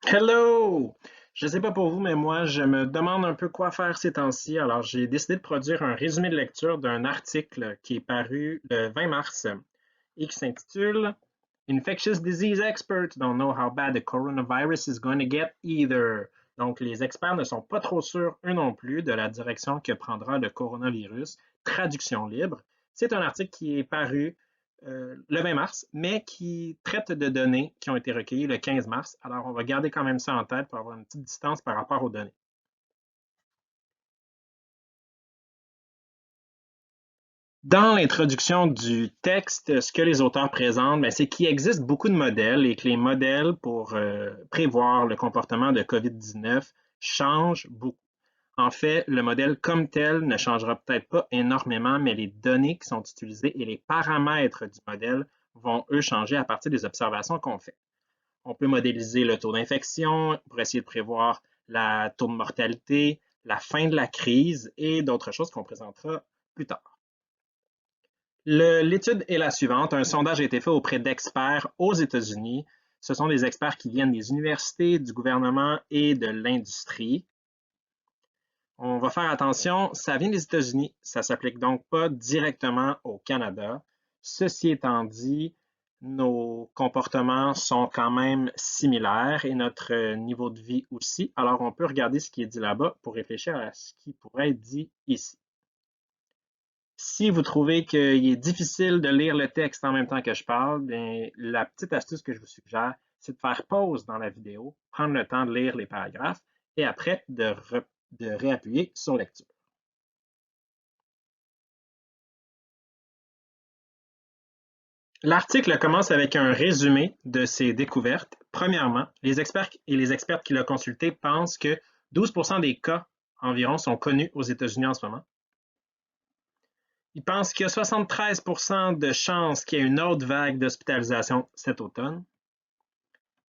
Hello! Je sais pas pour vous, mais moi, je me demande un peu quoi faire ces temps-ci. Alors, j'ai décidé de produire un résumé de lecture d'un article qui est paru le 20 mars et qui s'intitule Infectious Disease Experts don't know how bad the coronavirus is going to get either. Donc, les experts ne sont pas trop sûrs, eux non plus, de la direction que prendra le coronavirus. Traduction libre. C'est un article qui est paru le 20 mars, mais qui traite de données qui ont été recueillies le 15 mars. Alors, on va garder quand même ça en tête pour avoir une petite distance par rapport aux données. Dans l'introduction du texte, ce que les auteurs présentent, c'est qu'il existe beaucoup de modèles et que les modèles pour prévoir le comportement de COVID-19 changent beaucoup. En fait, le modèle comme tel ne changera peut-être pas énormément, mais les données qui sont utilisées et les paramètres du modèle vont, eux, changer à partir des observations qu'on fait. On peut modéliser le taux d'infection pour essayer de prévoir le taux de mortalité, la fin de la crise et d'autres choses qu'on présentera plus tard. L'étude est la suivante. Un sondage a été fait auprès d'experts aux États-Unis. Ce sont des experts qui viennent des universités, du gouvernement et de l'industrie. On va faire attention, ça vient des États-Unis, ça ne s'applique donc pas directement au Canada. Ceci étant dit, nos comportements sont quand même similaires et notre niveau de vie aussi. Alors, on peut regarder ce qui est dit là-bas pour réfléchir à ce qui pourrait être dit ici. Si vous trouvez qu'il est difficile de lire le texte en même temps que je parle, bien, la petite astuce que je vous suggère, c'est de faire pause dans la vidéo, prendre le temps de lire les paragraphes et après de réappuyer sur lecture. L'article commence avec un résumé de ses découvertes. Premièrement, les experts et les expertes qui l'ont consulté pensent que 12% des cas environ sont connus aux États-Unis en ce moment. Ils pensent qu'il y a 73% de chances qu'il y ait une autre vague d'hospitalisation cet automne.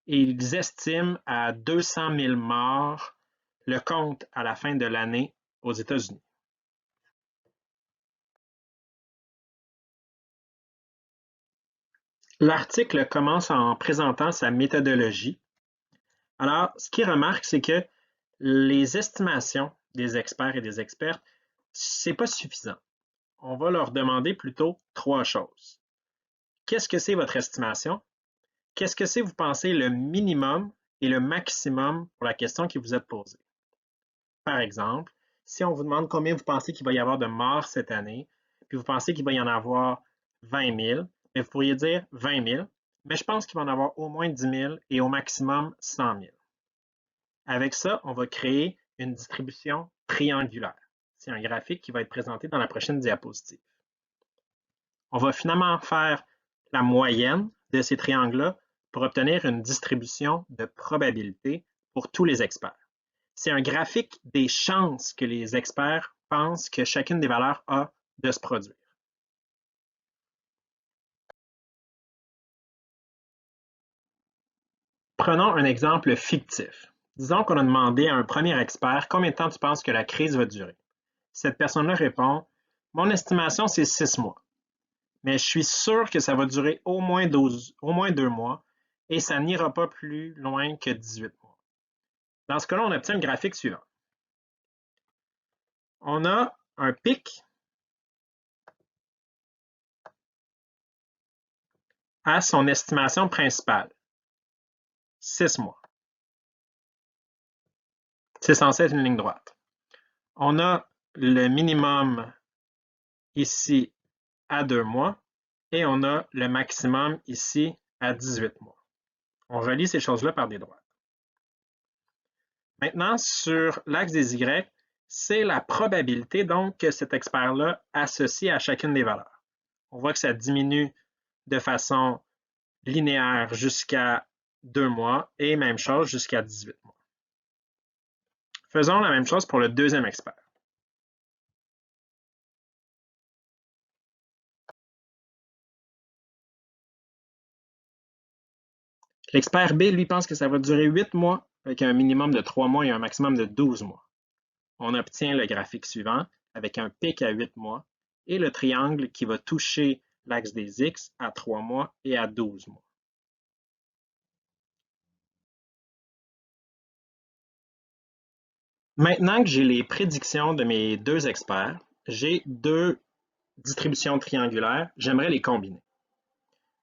Et ils estiment à 200 000 morts le compte à la fin de l'année aux États-Unis. L'article commence en présentant sa méthodologie. Alors, ce qu'il remarque, c'est que les estimations des experts et des expertes, c'est pas suffisant. On va leur demander plutôt trois choses. Qu'est-ce que c'est votre estimation? Qu'est-ce que c'est, vous pensez, le minimum et le maximum pour la question qui vous est posée? Par exemple, si on vous demande combien vous pensez qu'il va y avoir de morts cette année, puis vous pensez qu'il va y en avoir 20 000, mais vous pourriez dire 20 000, mais je pense qu'il va en avoir au moins 10 000 et au maximum 100 000. Avec ça, on va créer une distribution triangulaire. C'est un graphique qui va être présenté dans la prochaine diapositive. On va finalement faire la moyenne de ces triangles-là pour obtenir une distribution de probabilité pour tous les experts. C'est un graphique des chances que les experts pensent que chacune des valeurs a de se produire. Prenons un exemple fictif. Disons qu'on a demandé à un premier expert combien de temps tu penses que la crise va durer. Cette personne-là répond, mon estimation, c'est 6 mois, mais je suis sûr que ça va durer au moins 2 mois et ça n'ira pas plus loin que 18 mois. Dans ce cas-là, on obtient le graphique suivant. On a un pic à son estimation principale, 6 mois. C'est censé être une ligne droite. On a le minimum ici à 2 mois et on a le maximum ici à 18 mois. On relie ces choses-là par des droites. Maintenant, sur l'axe des Y, c'est la probabilité donc que cet expert-là associe à chacune des valeurs. On voit que ça diminue de façon linéaire jusqu'à 2 mois et même chose jusqu'à 18 mois. Faisons la même chose pour le deuxième expert. L'expert B, lui, pense que ça va durer 8 mois avec un minimum de 3 mois et un maximum de 12 mois. On obtient le graphique suivant avec un pic à 8 mois et le triangle qui va toucher l'axe des X à 3 mois et à 12 mois. Maintenant que j'ai les prédictions de mes deux experts, j'ai deux distributions triangulaires, j'aimerais les combiner.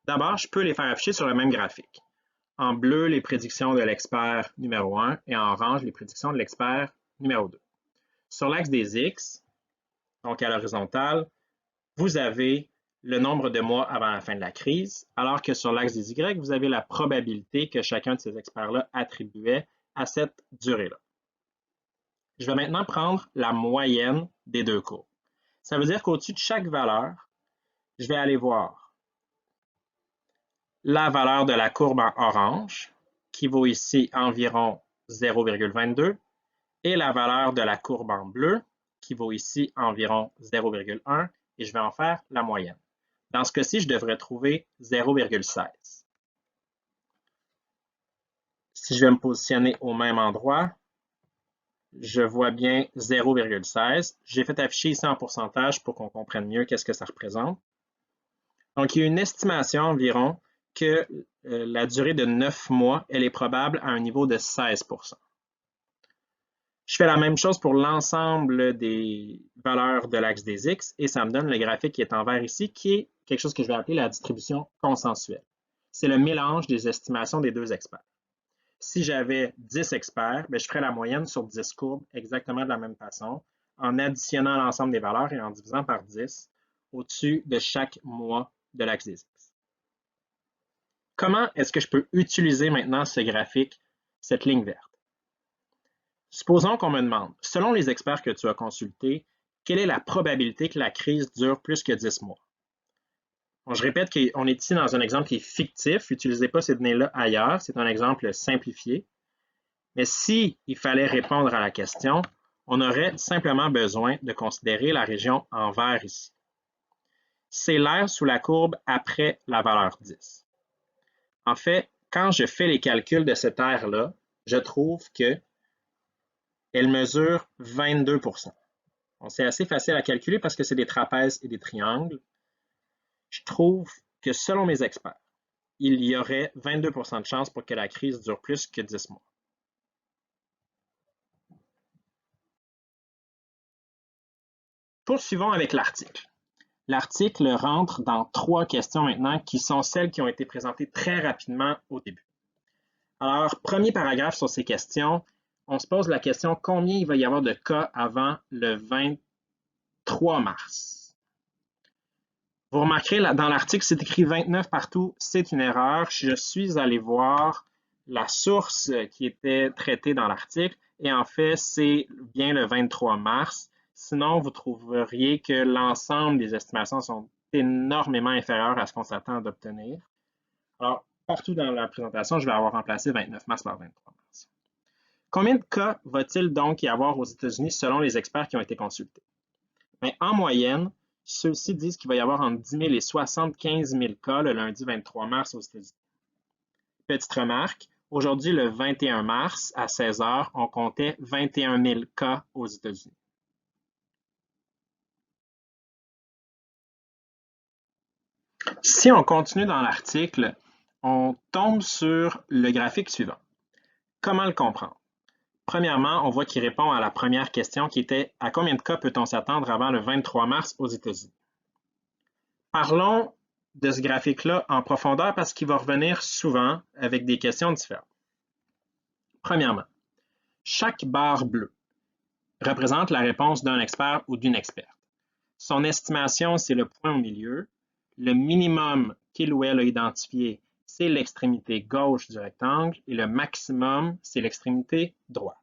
D'abord, je peux les faire afficher sur le même graphique. En bleu, les prédictions de l'expert numéro 1 et en orange, les prédictions de l'expert numéro 2. Sur l'axe des X, donc à l'horizontale, vous avez le nombre de mois avant la fin de la crise, alors que sur l'axe des Y, vous avez la probabilité que chacun de ces experts-là attribuait à cette durée-là. Je vais maintenant prendre la moyenne des deux courbes. Ça veut dire qu'au-dessus de chaque valeur, je vais aller voir la valeur de la courbe en orange, qui vaut ici environ 0,22, et la valeur de la courbe en bleu, qui vaut ici environ 0,1, et je vais en faire la moyenne. Dans ce cas-ci, je devrais trouver 0,16. Si je vais me positionner au même endroit, je vois bien 0,16. J'ai fait afficher ici en pourcentage pour qu'on comprenne mieux qu'est-ce que ça représente. Donc, il y a une estimation environ que la durée de 9 mois, elle est probable à un niveau de 16%. Je fais la même chose pour l'ensemble des valeurs de l'axe des X et ça me donne le graphique qui est en vert ici, qui est quelque chose que je vais appeler la distribution consensuelle. C'est le mélange des estimations des deux experts. Si j'avais 10 experts, je ferais la moyenne sur 10 courbes exactement de la même façon, en additionnant l'ensemble des valeurs et en divisant par 10 au-dessus de chaque mois de l'axe des X. Comment est-ce que je peux utiliser maintenant ce graphique, cette ligne verte? Supposons qu'on me demande, selon les experts que tu as consultés, quelle est la probabilité que la crise dure plus que 10 mois? Bon, je répète qu'on est ici dans un exemple qui est fictif. N'utilisez pas ces données-là ailleurs. C'est un exemple simplifié. Mais s'il fallait répondre à la question, on aurait simplement besoin de considérer la région en vert ici. C'est l'air sous la courbe après la valeur 10. En fait, quand je fais les calculs de cette aire-là, je trouve que elle mesure 22%. Bon, c'est assez facile à calculer parce que c'est des trapèzes et des triangles. Je trouve que selon mes experts, il y aurait 22% de chances pour que la crise dure plus que 10 mois. Poursuivons avec l'article. L'article rentre dans 3 questions maintenant qui sont celles qui ont été présentées très rapidement au début. Alors, premier paragraphe sur ces questions, on se pose la question combien il va y avoir de cas avant le 23 mars. Vous remarquerez, dans l'article, c'est écrit 29 partout, c'est une erreur. Je suis allé voir la source qui était traitée dans l'article et en fait, c'est bien le 23 mars. Sinon, vous trouveriez que l'ensemble des estimations sont énormément inférieures à ce qu'on s'attend d'obtenir. Alors, partout dans la présentation, je vais avoir remplacé 29 mars par 23 mars. Combien de cas va-t-il donc y avoir aux États-Unis selon les experts qui ont été consultés? Bien, en moyenne, ceux-ci disent qu'il va y avoir entre 10 000 et 75 000 cas le lundi 23 mars aux États-Unis. Petite remarque, aujourd'hui, le 21 mars, à 16 heures, on comptait 21 000 cas aux États-Unis. Si on continue dans l'article, on tombe sur le graphique suivant. Comment le comprendre? Premièrement, on voit qu'il répond à la première question qui était « À combien de cas peut-on s'attendre avant le 23 mars aux États-Unis? » Parlons de ce graphique-là en profondeur parce qu'il va revenir souvent avec des questions différentes. Premièrement, chaque barre bleue représente la réponse d'un expert ou d'une experte. Son estimation, c'est le point au milieu. Le minimum qu'il ou elle a identifié, c'est l'extrémité gauche du rectangle et le maximum, c'est l'extrémité droite.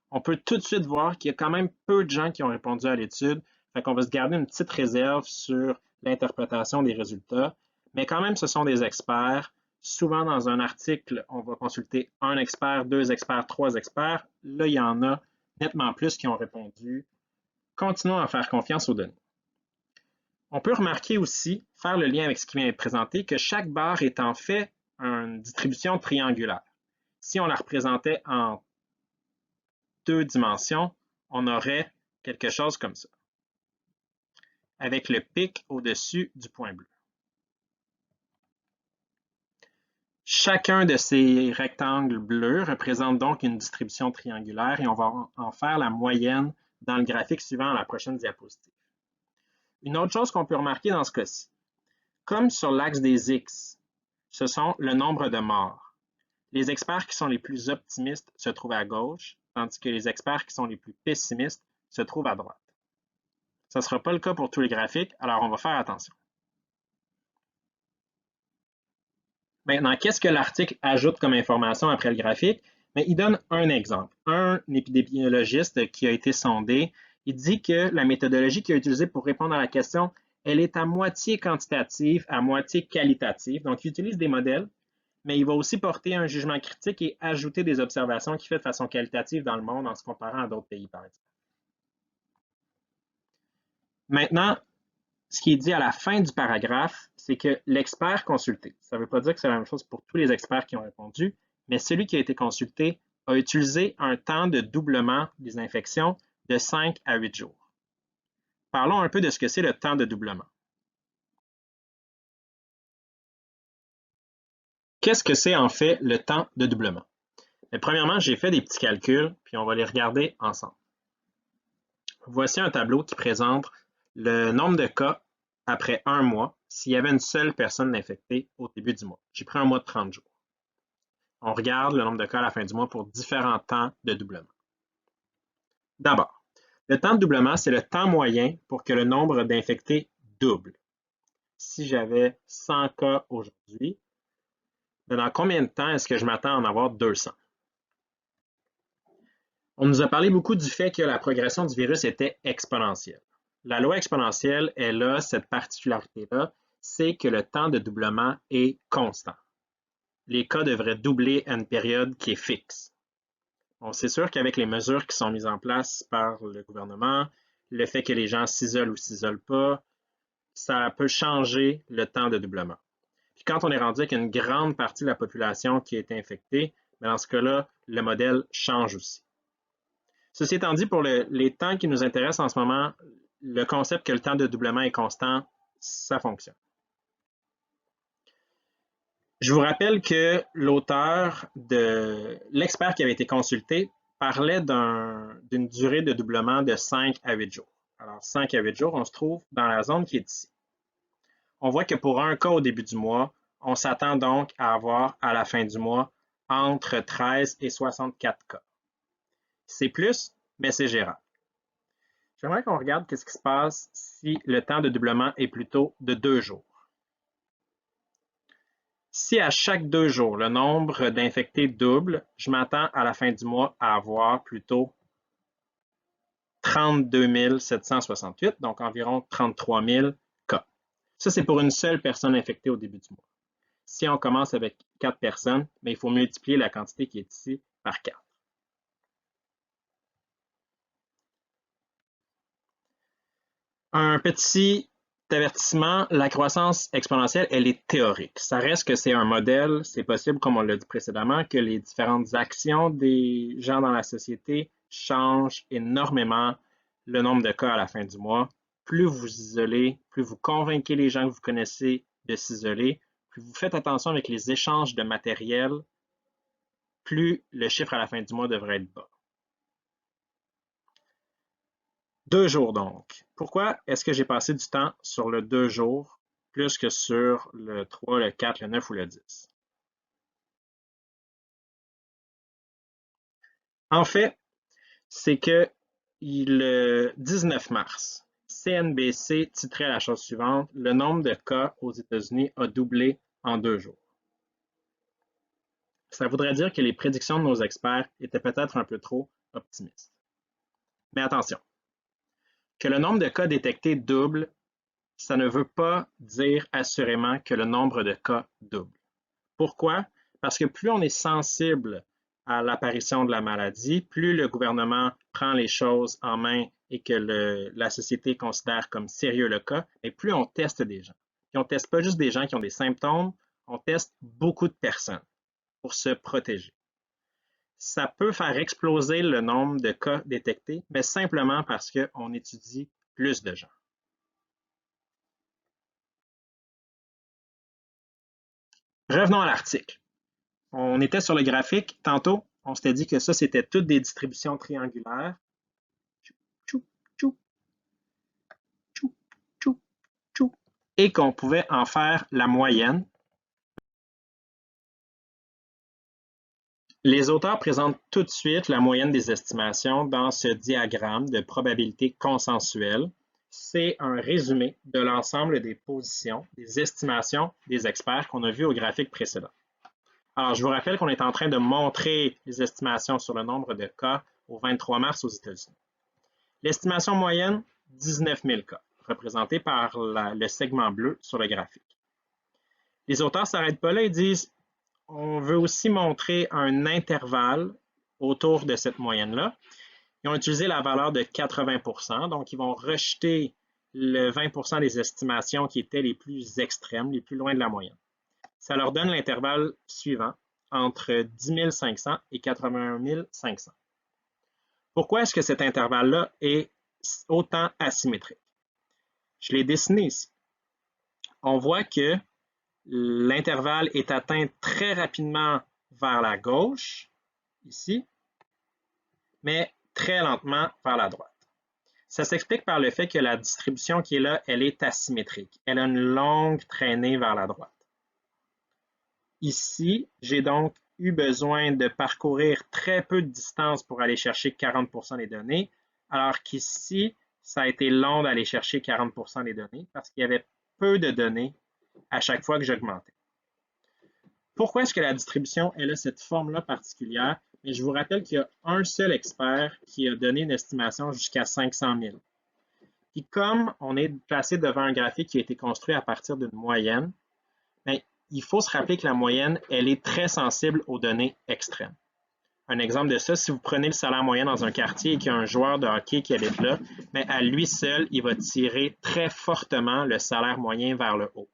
On peut tout de suite voir qu'il y a quand même peu de gens qui ont répondu à l'étude, fait qu'on va se garder une petite réserve sur l'interprétation des résultats, mais quand même, ce sont des experts. Souvent, dans un article, on va consulter un expert, 2 experts, 3 experts. Là, il y en a nettement plus qui ont répondu. Continuons à faire confiance aux données. On peut remarquer aussi, faire le lien avec ce qui vient d'être présenté, que chaque barre est en fait une distribution triangulaire. Si on la représentait en 2 dimensions, on aurait quelque chose comme ça, avec le pic au-dessus du point bleu. Chacun de ces rectangles bleus représente donc une distribution triangulaire et on va en faire la moyenne dans le graphique suivant à la prochaine diapositive. Une autre chose qu'on peut remarquer dans ce cas-ci, comme sur l'axe des X, ce sont le nombre de morts. Les experts qui sont les plus optimistes se trouvent à gauche, tandis que les experts qui sont les plus pessimistes se trouvent à droite. Ce ne sera pas le cas pour tous les graphiques, alors on va faire attention. Maintenant, qu'est-ce que l'article ajoute comme information après le graphique? Mais il donne un exemple. Un épidémiologiste qui a été sondé, il dit que la méthodologie qu'il a utilisée pour répondre à la question, elle est à moitié quantitative, à moitié qualitative. Donc, il utilise des modèles, mais il va aussi porter un jugement critique et ajouter des observations qu'il fait de façon qualitative dans le monde en se comparant à d'autres pays, par exemple. Maintenant, ce qui est dit à la fin du paragraphe, c'est que l'expert consulté, ça ne veut pas dire que c'est la même chose pour tous les experts qui ont répondu, mais celui qui a été consulté a utilisé un temps de doublement des infections de 5 à 8 jours. Parlons un peu de ce que c'est le temps de doublement. Qu'est-ce que c'est en fait le temps de doublement? Mais premièrement, j'ai fait des petits calculs, puis on va les regarder ensemble. Voici un tableau qui présente le nombre de cas après un mois s'il y avait une seule personne infectée au début du mois. J'ai pris un mois de 30 jours. On regarde le nombre de cas à la fin du mois pour différents temps de doublement. D'abord, le temps de doublement, c'est le temps moyen pour que le nombre d'infectés double. Si j'avais 100 cas aujourd'hui, dans combien de temps est-ce que je m'attends à en avoir 200? On nous a parlé beaucoup du fait que la progression du virus était exponentielle. La loi exponentielle, elle a cette particularité-là, c'est que le temps de doublement est constant. Les cas devraient doubler à une période qui est fixe. Bon, c'est sûr qu'avec les mesures qui sont mises en place par le gouvernement, le fait que les gens s'isolent ou s'isolent pas, ça peut changer le temps de doublement. Puis quand on est rendu avec une grande partie de la population qui est infectée, dans ce cas-là, le modèle change aussi. Ceci étant dit, pour les temps qui nous intéressent en ce moment, le concept que le temps de doublement est constant, ça fonctionne. Je vous rappelle que l'expert qui avait été consulté parlait d'une durée de doublement de 5 à 8 jours. Alors, 5 à 8 jours, on se trouve dans la zone qui est ici. On voit que pour un cas au début du mois, on s'attend donc à avoir à la fin du mois entre 13 et 64 cas. C'est plus, mais c'est gérable. J'aimerais qu'on regarde ce qui se passe si le temps de doublement est plutôt de 2 jours. Si à chaque 2 jours, le nombre d'infectés double, je m'attends à la fin du mois à avoir plutôt 32 768, donc environ 33 000 cas. Ça, c'est pour une seule personne infectée au début du mois. Si on commence avec 4 personnes, il faut multiplier la quantité qui est ici par 4. Un petit avertissement, la croissance exponentielle, elle est théorique. Ça reste que c'est un modèle. C'est possible, comme on l'a dit précédemment, que les différentes actions des gens dans la société changent énormément le nombre de cas à la fin du mois. Plus vous isolez, plus vous convainquez les gens que vous connaissez de s'isoler, plus vous faites attention avec les échanges de matériel, plus le chiffre à la fin du mois devrait être bas. 2 jours donc. Pourquoi est-ce que j'ai passé du temps sur le 2 jours plus que sur le 3, le 4, le 9 ou le 10? En fait, c'est que le 19 mars, CNBC titrait la chose suivante: le nombre de cas aux États-Unis a doublé en 2 jours. Ça voudrait dire que les prédictions de nos experts étaient peut-être un peu trop optimistes. Mais attention, que le nombre de cas détectés double, ça ne veut pas dire assurément que le nombre de cas double. Pourquoi? Parce que plus on est sensible à l'apparition de la maladie, plus le gouvernement prend les choses en main et que la société considère comme sérieux le cas, et plus on teste des gens. Et on ne teste pas juste des gens qui ont des symptômes, on teste beaucoup de personnes pour se protéger. Ça peut faire exploser le nombre de cas détectés, mais simplement parce qu'on étudie plus de gens. Revenons à l'article. On était sur le graphique tantôt, on s'était dit que ça, c'était toutes des distributions triangulaires. Tchou, tchou, tchou, tchou, tchou. Et qu'on pouvait en faire la moyenne. Les auteurs présentent tout de suite la moyenne des estimations dans ce diagramme de probabilité consensuelle. C'est un résumé de l'ensemble des positions, des estimations des experts qu'on a vu au graphique précédent. Alors, je vous rappelle qu'on est en train de montrer les estimations sur le nombre de cas au 23 mars aux États-Unis. L'estimation moyenne, 19 000 cas, représentés par le segment bleu sur le graphique. Les auteurs ne s'arrêtent pas là, ils disent on veut aussi montrer un intervalle autour de cette moyenne-là. Ils ont utilisé la valeur de 80 %, donc ils vont rejeter le 20 % des estimations qui étaient les plus extrêmes, les plus loin de la moyenne. Ça leur donne l'intervalle suivant, entre 10 500 et 81 500. Pourquoi est-ce que cet intervalle-là est autant asymétrique? Je l'ai dessiné ici. On voit que l'intervalle est atteint très rapidement vers la gauche, ici, mais très lentement vers la droite. Ça s'explique par le fait que la distribution qui est là, elle est asymétrique. Elle a une longue traînée vers la droite. Ici, j'ai donc eu besoin de parcourir très peu de distance pour aller chercher 40 % des données, alors qu'ici, ça a été long d'aller chercher 40 % des données parce qu'il y avait peu de données à chaque fois que j'augmentais. Pourquoi est-ce que la distribution elle a cette forme-là particulière? Mais je vous rappelle qu'il y a un seul expert qui a donné une estimation jusqu'à 500 000. Puis comme on est placé devant un graphique qui a été construit à partir d'une moyenne, bien, il faut se rappeler que la moyenne, elle est très sensible aux données extrêmes. Un exemple de ça, si vous prenez le salaire moyen dans un quartier et qu'il y a un joueur de hockey qui habite là, bien, à lui seul, il va tirer très fortement le salaire moyen vers le haut.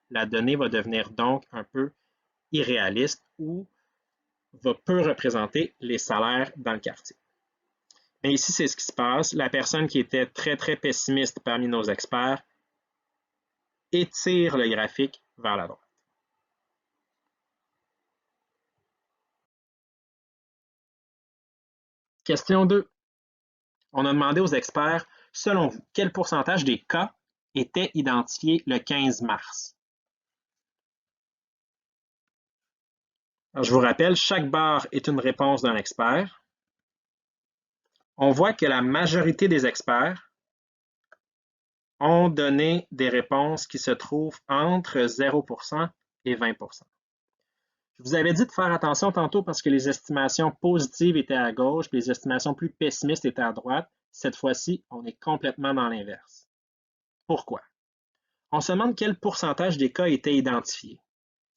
La donnée va devenir donc un peu irréaliste ou va peu représenter les salaires dans le quartier. Mais ici, c'est ce qui se passe. La personne qui était très, très pessimiste parmi nos experts étire le graphique vers la droite. Question 2. On a demandé aux experts, selon vous, quel pourcentage des cas étaient identifiés le 15 mars? Alors, je vous rappelle, chaque barre est une réponse d'un expert. On voit que la majorité des experts ont donné des réponses qui se trouvent entre 0 % et 20 %. Je vous avais dit de faire attention tantôt parce que les estimations positives étaient à gauche et les estimations plus pessimistes étaient à droite. Cette fois-ci, on est complètement dans l'inverse. Pourquoi? On se demande quel pourcentage des cas étaient identifiés.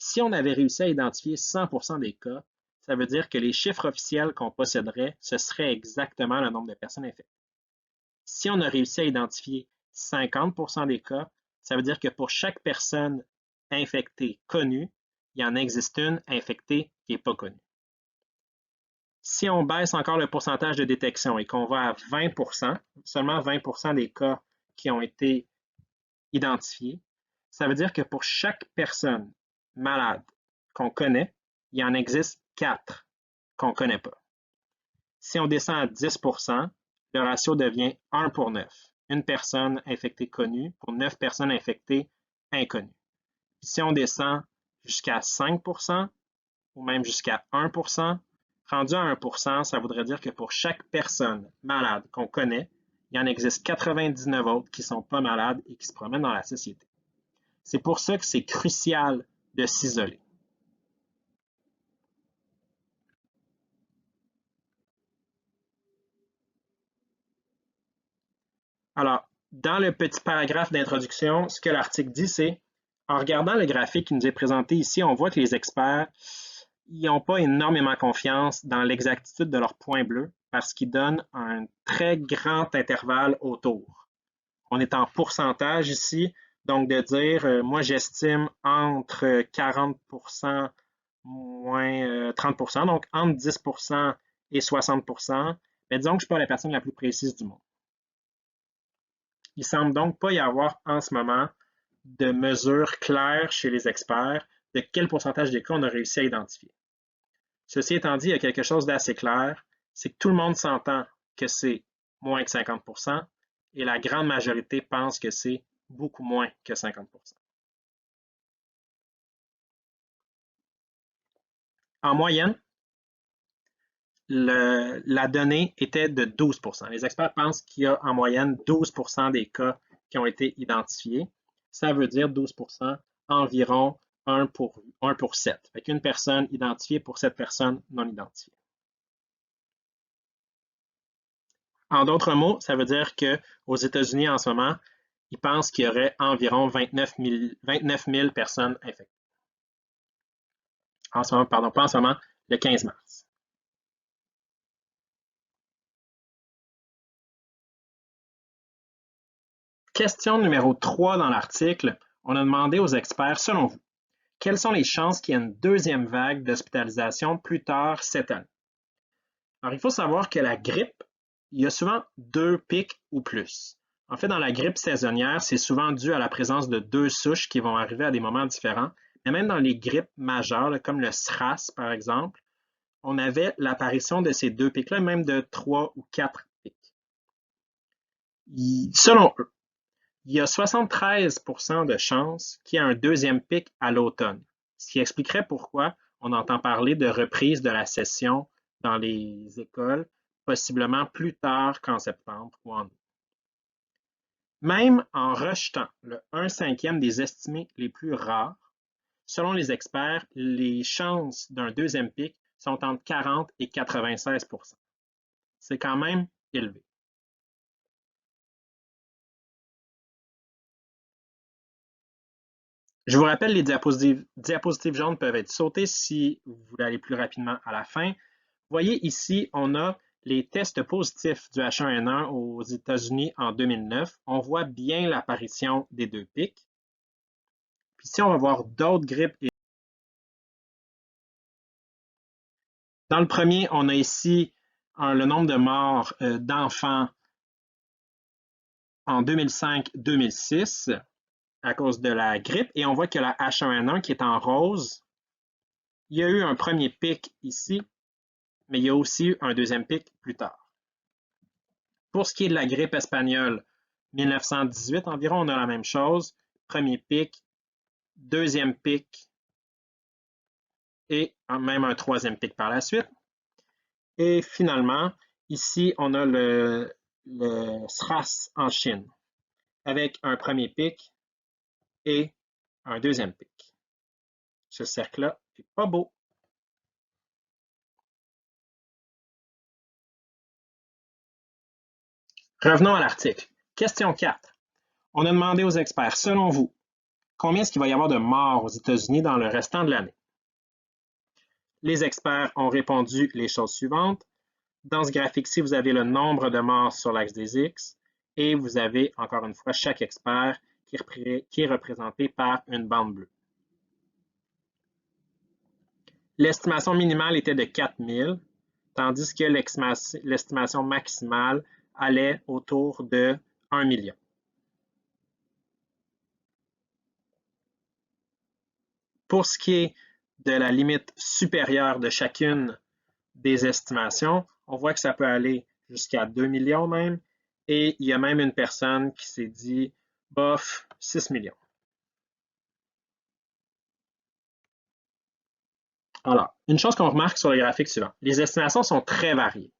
Si on avait réussi à identifier 100 % des cas, ça veut dire que les chiffres officiels qu'on posséderait, ce serait exactement le nombre de personnes infectées. Si on a réussi à identifier 50 % des cas, ça veut dire que pour chaque personne infectée connue, il y en existe une infectée qui n'est pas connue. Si on baisse encore le pourcentage de détection et qu'on va à 20 %, seulement 20 % des cas qui ont été identifiés, ça veut dire que pour chaque personne malade qu'on connaît, il en existe 4 qu'on ne connaît pas. Si on descend à 10 %, le ratio devient 1 pour 9. Une personne infectée connue pour 9 personnes infectées inconnues. Si on descend jusqu'à 5 % ou même jusqu'à 1 %, rendu à 1 %, ça voudrait dire que pour chaque personne malade qu'on connaît, il en existe 99 autres qui ne sont pas malades et qui se promènent dans la société. C'est pour ça que c'est crucial de s'isoler. Alors, dans le petit paragraphe d'introduction, ce que l'article dit, c'est en regardant le graphique qui nous est présenté ici, on voit que les experts n'ont pas énormément confiance dans l'exactitude de leurs points bleus parce qu'ils donnent un très grand intervalle autour. On est en pourcentage ici, donc de dire, moi j'estime entre 40 % moins 30 %, donc entre 10 % et 60 %, mais disons que je ne suis pas la personne la plus précise du monde. Il ne semble donc pas y avoir en ce moment de mesures claires chez les experts de quel pourcentage des cas on a réussi à identifier. Ceci étant dit, il y a quelque chose d'assez clair, c'est que tout le monde s'entend que c'est moins que 50% et la grande majorité pense que c'est beaucoup moins que 50%. En moyenne, la donnée était de 12%. Les experts pensent qu'il y a en moyenne 12% des cas qui ont été identifiés. Ça veut dire 12%, environ 1 pour 7. Fait qu'une personne identifiée pour 7 personnes non identifiées. En d'autres mots, ça veut dire qu'aux États-Unis en ce moment, ils pensent qu'il y aurait environ 29 000 personnes infectées. En ce moment, pardon, pas en ce moment, le 15 mars. Question numéro 3 dans l'article. On a demandé aux experts, selon vous, quelles sont les chances qu'il y ait une deuxième vague d'hospitalisation plus tard cette année? Alors, il faut savoir que la grippe, il y a souvent 2 pics ou plus. En fait, dans la grippe saisonnière, c'est souvent dû à la présence de 2 souches qui vont arriver à des moments différents. Mais même dans les grippes majeures, comme le SRAS par exemple, on avait l'apparition de ces 2 pics-là, même de 3 ou 4 pics. Selon eux, il y a 73% de chances qu'il y ait un deuxième pic à l'automne, ce qui expliquerait pourquoi on entend parler de reprise de la session dans les écoles, possiblement plus tard qu'en septembre ou en août. Même en rejetant le 1/5 des estimés les plus rares, selon les experts, les chances d'un deuxième pic sont entre 40 et 96%. C'est quand même élevé. Je vous rappelle, les diapositives jaunes peuvent être sautées si vous voulez aller plus rapidement à la fin. Vous voyez ici, on a les tests positifs du H1N1 aux États-Unis en 2009. On voit bien l'apparition des 2 pics. Puis si on va voir d'autres grippes, dans le premier, on a ici le nombre de morts d'enfants en 2005-2006 à cause de la grippe. Et on voit que la H1N1 qui est en rose, il y a eu un premier pic ici, mais il y a aussi eu un deuxième pic plus tard. Pour ce qui est de la grippe espagnole, 1918 environ, on a la même chose. Premier pic, deuxième pic et même un troisième pic par la suite. Et finalement, ici, on a le SRAS en Chine avec un premier pic et un deuxième pic. Ce cercle-là n'est pas beau. Revenons à l'article. Question 4. On a demandé aux experts, selon vous, combien est-ce qu'il va y avoir de morts aux États-Unis dans le restant de l'année? Les experts ont répondu les choses suivantes. Dans ce graphique-ci, vous avez le nombre de morts sur l'axe des X et vous avez, encore une fois, chaque expert qui est représenté par une bande bleue. L'estimation minimale était de 4 000, tandis que l'estimation maximale allait autour de 1 million. Pour ce qui est de la limite supérieure de chacune des estimations, on voit que ça peut aller jusqu'à 2 millions même, et il y a même une personne qui s'est dit, bof, 6 millions. Alors, une chose qu'on remarque sur le graphique suivant, les estimations sont très variées.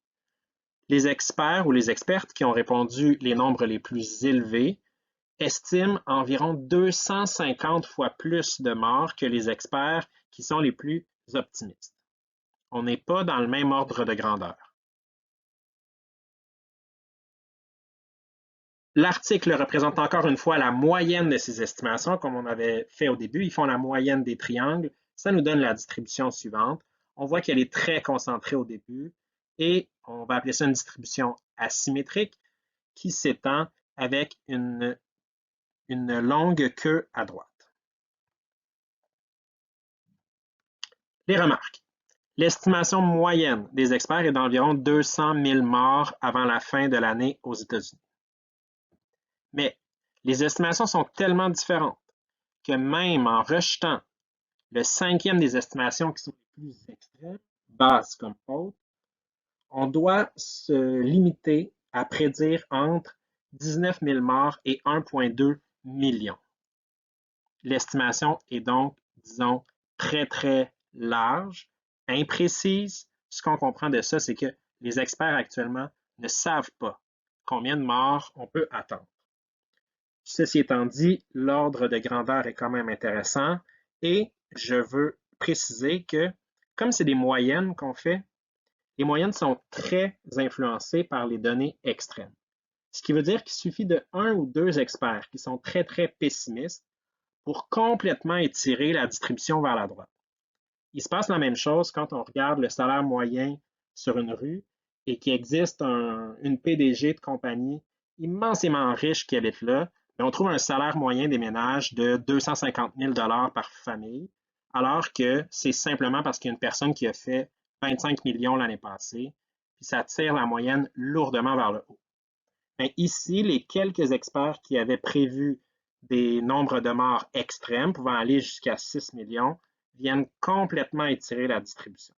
Les experts ou les expertes qui ont répondu les nombres les plus élevés estiment environ 250 fois plus de morts que les experts qui sont les plus optimistes. On n'est pas dans le même ordre de grandeur. L'article représente encore une fois la moyenne de ces estimations, comme on avait fait au début. Ils font la moyenne des triangles. Ça nous donne la distribution suivante. On voit qu'elle est très concentrée au début et on va appeler ça une distribution asymétrique qui s'étend avec une longue queue à droite. Les remarques. L'estimation moyenne des experts est d'environ 200 000 morts avant la fin de l'année aux États-Unis. Mais les estimations sont tellement différentes que même en rejetant le 5e des estimations qui sont les plus extrêmes, basse comme haute, on doit se limiter à prédire entre 19 000 morts et 1,2 million. L'estimation est donc, disons, très, très large, imprécise. Ce qu'on comprend de ça, c'est que les experts actuellement ne savent pas combien de morts on peut attendre. Ceci étant dit, l'ordre de grandeur est quand même intéressant et je veux préciser que, comme c'est des moyennes qu'on fait, les moyennes sont très influencées par les données extrêmes. Ce qui veut dire qu'il suffit de un ou deux experts qui sont très, très pessimistes pour complètement étirer la distribution vers la droite. Il se passe la même chose quand on regarde le salaire moyen sur une rue et qu'il existe une PDG de compagnie immensément riche qui habite là, mais on trouve un salaire moyen des ménages de 250 000 par famille, alors que c'est simplement parce qu'il y a une personne qui a fait 25 millions l'année passée, puis ça tire la moyenne lourdement vers le haut. Mais ici, les quelques experts qui avaient prévu des nombres de morts extrêmes, pouvant aller jusqu'à 6 millions, viennent complètement étirer la distribution.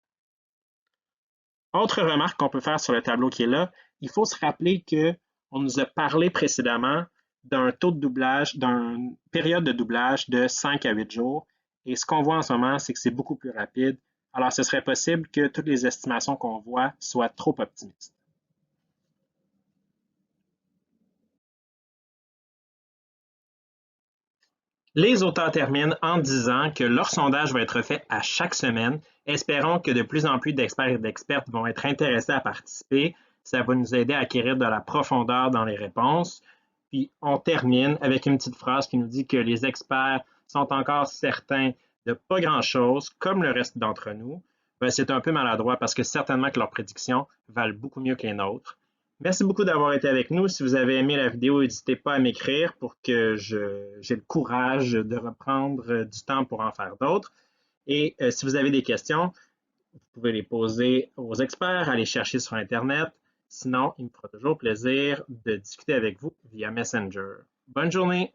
Autre remarque qu'on peut faire sur le tableau qui est là, il faut se rappeler qu'on nous a parlé précédemment d'un taux de doublage, d'une période de doublage de 5 à 8 jours. Et ce qu'on voit en ce moment, c'est que c'est beaucoup plus rapide. Alors, ce serait possible que toutes les estimations qu'on voit soient trop optimistes. Les auteurs terminent en disant que leur sondage va être fait à chaque semaine. Espérons que de plus en plus d'experts et d'expertes vont être intéressés à participer. Ça va nous aider à acquérir de la profondeur dans les réponses. Puis on termine avec une petite phrase qui nous dit que les experts sont encore certains de pas grand-chose, comme le reste d'entre nous. C'est un peu maladroit parce que certainement que leurs prédictions valent beaucoup mieux que les nôtres. Merci beaucoup d'avoir été avec nous. Si vous avez aimé la vidéo, n'hésitez pas à m'écrire pour que j'ai le courage de reprendre du temps pour en faire d'autres. Et si vous avez des questions, vous pouvez les poser aux experts, aller chercher sur Internet. Sinon, il me fera toujours plaisir de discuter avec vous via Messenger. Bonne journée!